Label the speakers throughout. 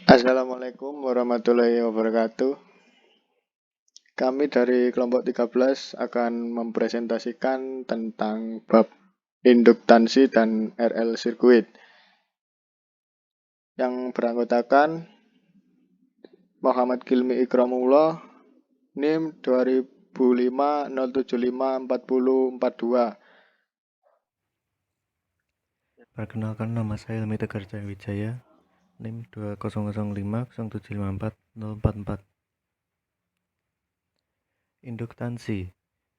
Speaker 1: Assalamualaikum warahmatullahi wabarakatuh. Kami dari kelompok 13 akan mempresentasikan tentang bab induktansi dan RL sirkuit yang beranggotakan Muhammad Gilmi Ikramullah, NIM 200507540402.
Speaker 2: Perkenalkan, nama saya Helmi Tegar Jaya Wijaya, NIM 200507540444. Induktansi.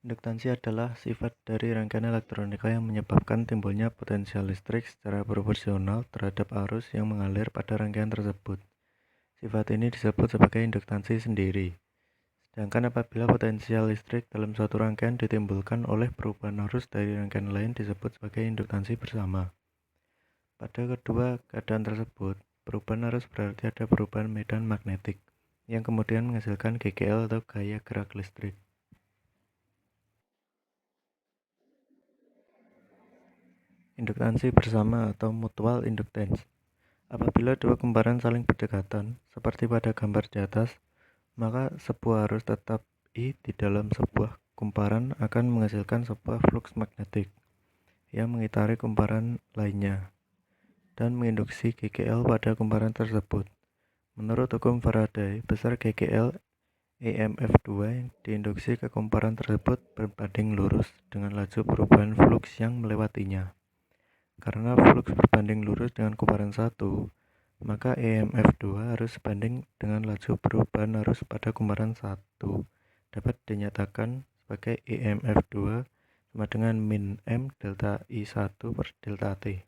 Speaker 2: Induktansi adalah sifat dari rangkaian elektronika yang menyebabkan timbulnya potensial listrik secara proporsional terhadap arus yang mengalir pada rangkaian tersebut. Sifat ini disebut sebagai induktansi sendiri. Sedangkan apabila potensial listrik dalam suatu rangkaian ditimbulkan oleh perubahan arus dari rangkaian lain disebut sebagai induktansi bersama. Pada kedua keadaan tersebut, perubahan arus berarti ada perubahan medan magnetik, yang kemudian menghasilkan GGL atau gaya gerak listrik. Induktansi bersama atau mutual inductance. Apabila dua kumparan saling berdekatan, seperti pada gambar di atas, maka sebuah arus tetap I di dalam sebuah kumparan akan menghasilkan sebuah flux magnetik yang mengitari kumparan lainnya dan menginduksi GGL pada kumparan tersebut. Menurut hukum Faraday, besar GGL EMF2 yang diinduksi ke kumparan tersebut berbanding lurus dengan laju perubahan flux yang melewatinya. Karena flux berbanding lurus dengan kumparan 1, maka EMF2 harus sebanding dengan laju perubahan arus pada kumparan 1. Dapat dinyatakan sebagai EMF2 sama dengan min M delta I1 per delta T.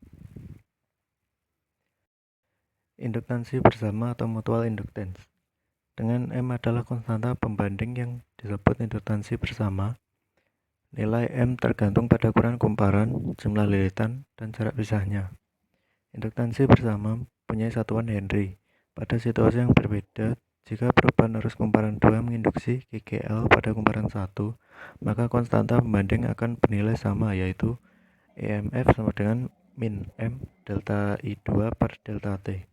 Speaker 2: Induktansi bersama atau mutual inductance. Dengan M adalah konstanta pembanding yang disebut induktansi bersama. Nilai M tergantung pada ukuran kumparan, jumlah lilitan, dan jarak pisahnya. Induktansi bersama punya satuan Henry. Pada situasi yang berbeda, jika perubahan arus kumparan 2 menginduksi GGL pada kumparan 1, maka konstanta pembanding akan bernilai sama, yaitu EMF sama dengan min M delta I2 per delta T.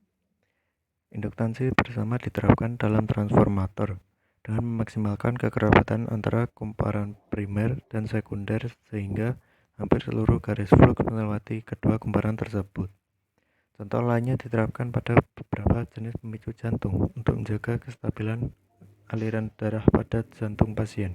Speaker 2: Induktansi bersama diterapkan dalam transformator dengan memaksimalkan kekerabatan antara kumparan primer dan sekunder sehingga hampir seluruh garis flux melewati kedua kumparan tersebut. Contoh lainnya diterapkan pada beberapa jenis pemicu jantung untuk menjaga kestabilan aliran darah pada jantung pasien.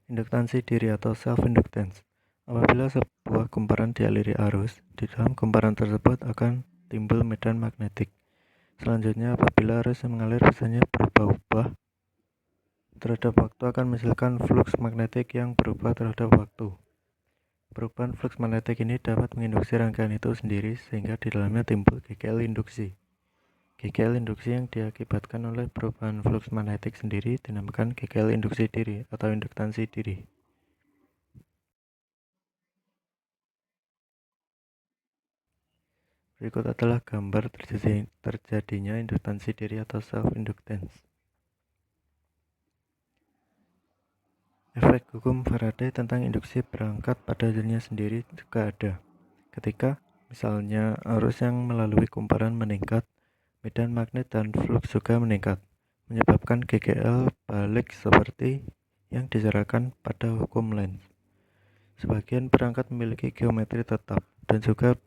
Speaker 2: Induktansi diri atau self-inductance. Apabila sebuah kumparan dialiri arus, di dalam kumparan tersebut akan timbul medan magnetik. Selanjutnya, apabila arus yang mengalir biasanya berubah-ubah terhadap waktu akan menghasilkan flux magnetik yang berubah terhadap waktu. Perubahan flux magnetik ini dapat menginduksi rangkaian itu sendiri sehingga di dalamnya timbul GGL induksi. GGL induksi yang diakibatkan oleh perubahan flux magnetik sendiri dinamakan GGL induksi diri atau induktansi diri. Berikut adalah gambar terjadinya induktansi diri atau self-inductance. Efek hukum Faraday tentang induksi berangkat pada dirinya sendiri juga ada. Ketika, misalnya, arus yang melalui kumparan meningkat, medan magnet dan flux juga meningkat, menyebabkan GGL balik seperti yang disyaratkan pada hukum Lenz. Sebagian perangkat memiliki geometri tetap dan juga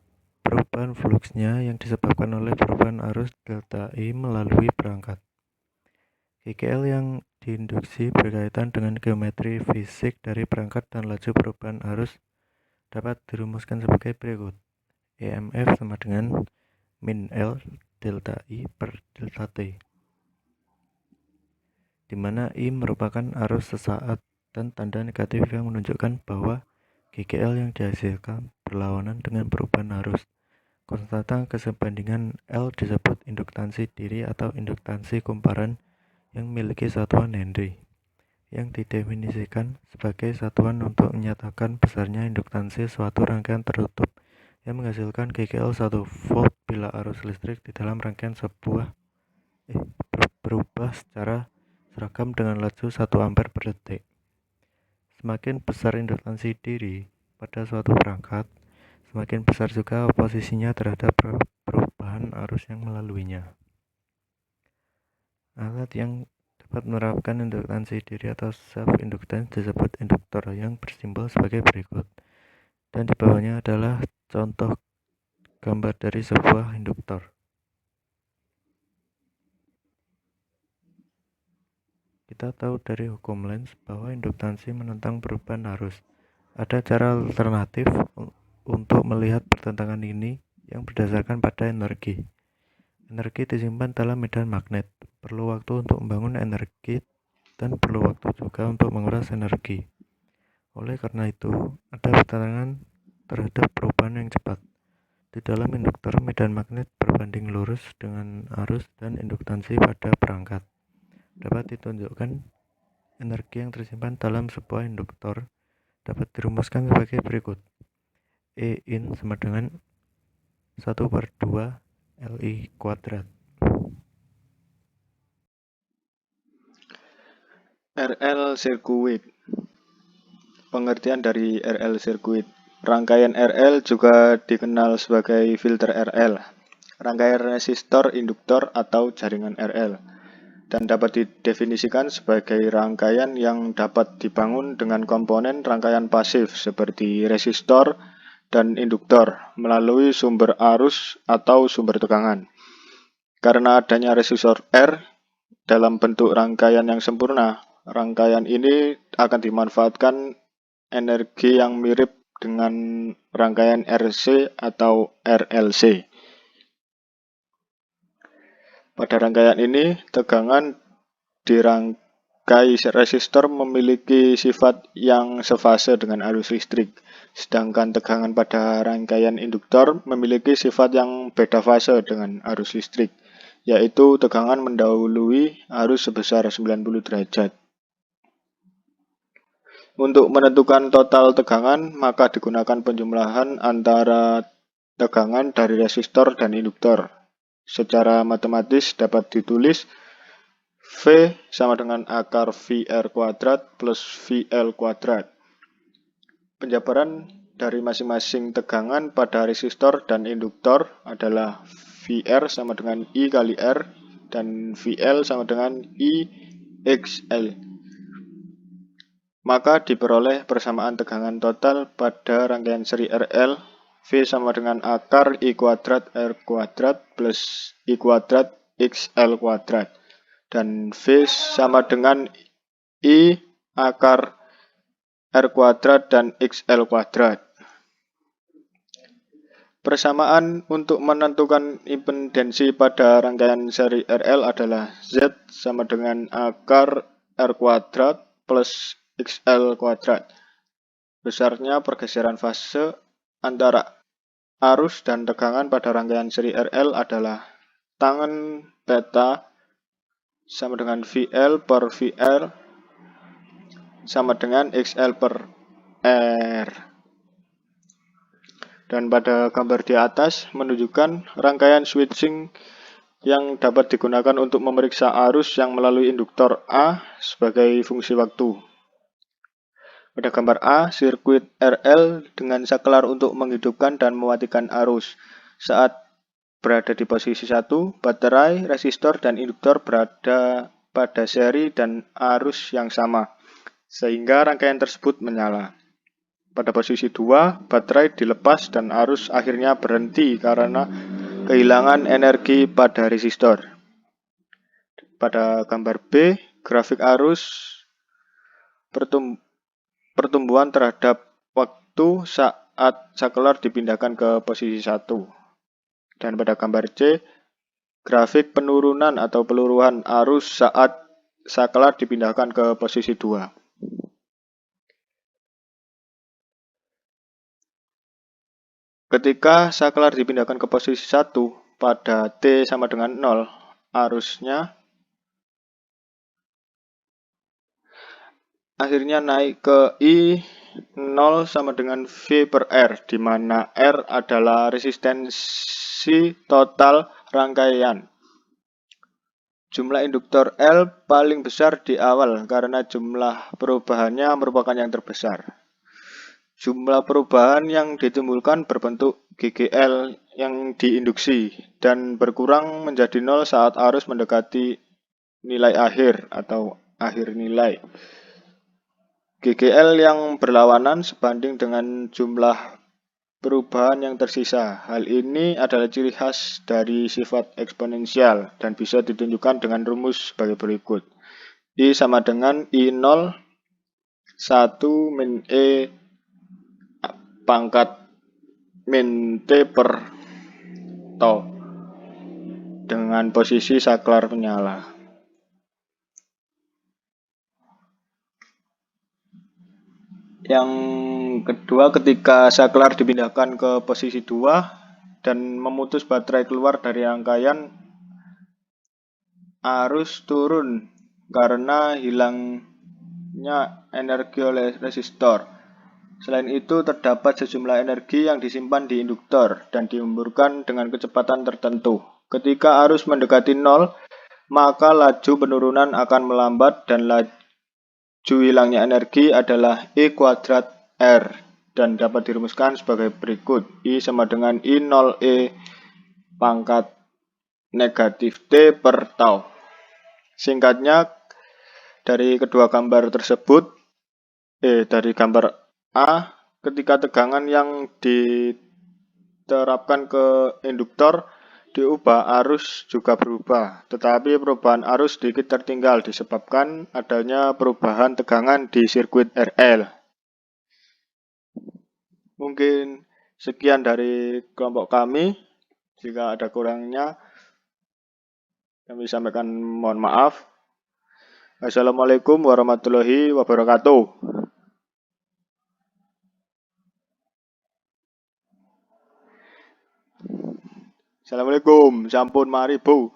Speaker 2: perubahan fluxnya yang disebabkan oleh perubahan arus delta I melalui perangkat. GGL yang diinduksi berkaitan dengan geometri fisik dari perangkat dan laju perubahan arus dapat dirumuskan sebagai berikut. EMF sama dengan min L delta I per delta T, di mana I merupakan arus sesaat dan tanda negatif yang menunjukkan bahwa GGL yang dihasilkan berlawanan dengan perubahan arus. Konstanta kesebandingan L disebut induktansi diri atau induktansi kumparan yang memiliki satuan Henry, yang didefinisikan sebagai satuan untuk menyatakan besarnya induktansi suatu rangkaian tertutup yang menghasilkan GGL 1 volt bila arus listrik di dalam rangkaian berubah secara seragam dengan laju 1 ampere per detik. Semakin besar induktansi diri, pada suatu perangkat, semakin besar juga oposisinya terhadap perubahan arus yang melaluinya. Alat yang dapat menerapkan induktansi diri atau self-inductance disebut induktor yang bersimbol sebagai berikut. Dan di bawahnya adalah contoh gambar dari sebuah induktor. Kita tahu dari hukum Lenz bahwa induktansi menentang perubahan arus. Ada cara alternatif untuk melihat pertentangan ini yang berdasarkan pada energi. Energi disimpan dalam medan magnet. Perlu waktu untuk membangun energi dan perlu waktu juga untuk menguras energi. Oleh karena itu, ada pertentangan terhadap perubahan yang cepat. Di dalam induktor, medan magnet berbanding lurus dengan arus dan induktansi pada perangkat. Dapat ditunjukkan energi yang tersimpan dalam sebuah induktor dapat dirumuskan sebagai berikut. E in sama dengan 1/2 Li kuadrat.
Speaker 1: RL sirkuit. Pengertian dari RL sirkuit. Rangkaian RL juga dikenal sebagai filter RL, rangkaian resistor, induktor, atau jaringan RL, dan dapat didefinisikan sebagai rangkaian yang dapat dibangun dengan komponen rangkaian pasif seperti resistor dan induktor melalui sumber arus atau sumber tegangan. Karena adanya resistor R dalam bentuk rangkaian yang sempurna, rangkaian ini akan dimanfaatkan energi yang mirip dengan rangkaian RC atau RLC. Pada rangkaian ini, tegangan di rangkai resistor memiliki sifat yang sefase dengan arus listrik, sedangkan tegangan pada rangkaian induktor memiliki sifat yang beda fase dengan arus listrik, yaitu tegangan mendahului arus sebesar 90 derajat. Untuk menentukan total tegangan, maka digunakan penjumlahan antara tegangan dari resistor dan induktor. Secara matematis dapat ditulis V sama dengan akar VR kuadrat plus VL kuadrat. Penjabaran dari masing-masing tegangan pada resistor dan induktor adalah VR sama dengan I kali R dan VL sama dengan I XL. Maka diperoleh persamaan tegangan total pada rangkaian seri RL, V sama dengan akar I kuadrat R kuadrat plus I kuadrat XL kuadrat, dan V sama dengan I akar R kuadrat dan XL kuadrat. Persamaan untuk menentukan impedensi pada rangkaian seri RL adalah Z sama dengan akar R kuadrat plus XL kuadrat. Besarnya pergeseran fase antara arus dan tegangan pada rangkaian seri RL adalah tangen theta sama dengan VL per VR sama dengan XL per R. Dan pada gambar di atas menunjukkan rangkaian switching yang dapat digunakan untuk memeriksa arus yang melalui induktor A sebagai fungsi waktu. Pada gambar A, sirkuit RL dengan saklar untuk menghidupkan dan mematikan arus. Saat berada di posisi 1, baterai, resistor, dan induktor berada pada seri dan arus yang sama, sehingga rangkaian tersebut menyala. Pada posisi 2, baterai dilepas dan arus akhirnya berhenti karena kehilangan energi pada resistor. Pada gambar B, grafik arus pertumbuhan terhadap waktu saat saklar dipindahkan ke posisi 1. Dan pada gambar C, grafik penurunan atau peluruhan arus saat saklar dipindahkan ke posisi 2. Ketika saklar dipindahkan ke posisi 1 pada T sama dengan 0, arusnya akhirnya naik ke I 0 sama dengan V per R, di mana R adalah resistensi total rangkaian. Jumlah induktor L paling besar di awal karena jumlah perubahannya merupakan yang terbesar. Jumlah perubahan yang ditimbulkan berbentuk GGL yang diinduksi dan berkurang menjadi nol saat arus mendekati nilai akhir atau akhir nilai. GGL yang berlawanan sebanding dengan jumlah perubahan yang tersisa. Hal ini adalah ciri khas dari sifat eksponensial dan bisa ditunjukkan dengan rumus sebagai berikut. I sama dengan I0 1 min E pangkat min T per tau dengan posisi saklar menyala. Yang kedua, ketika saklar dipindahkan ke posisi 2 dan memutus baterai keluar dari rangkaian, arus turun karena hilangnya energi oleh resistor. Selain itu, terdapat sejumlah energi yang disimpan di induktor dan dihemburkan dengan kecepatan tertentu. Ketika arus mendekati nol, maka laju penurunan akan melambat dan laju hilangnya energi adalah E kuadrat R dan dapat dirumuskan sebagai berikut. I sama dengan I0E pangkat negatif T per tau. Singkatnya, dari kedua gambar tersebut, dari gambar A, ketika tegangan yang diterapkan ke induktor diubah, arus juga berubah, tetapi perubahan arus sedikit tertinggal disebabkan adanya perubahan tegangan di sirkuit RL. Mungkin sekian dari kelompok kami. Jika ada kurangnya, kami sampaikan mohon maaf. Assalamualaikum warahmatullahi wabarakatuh. Assalamualaikum, sampun mari Bu.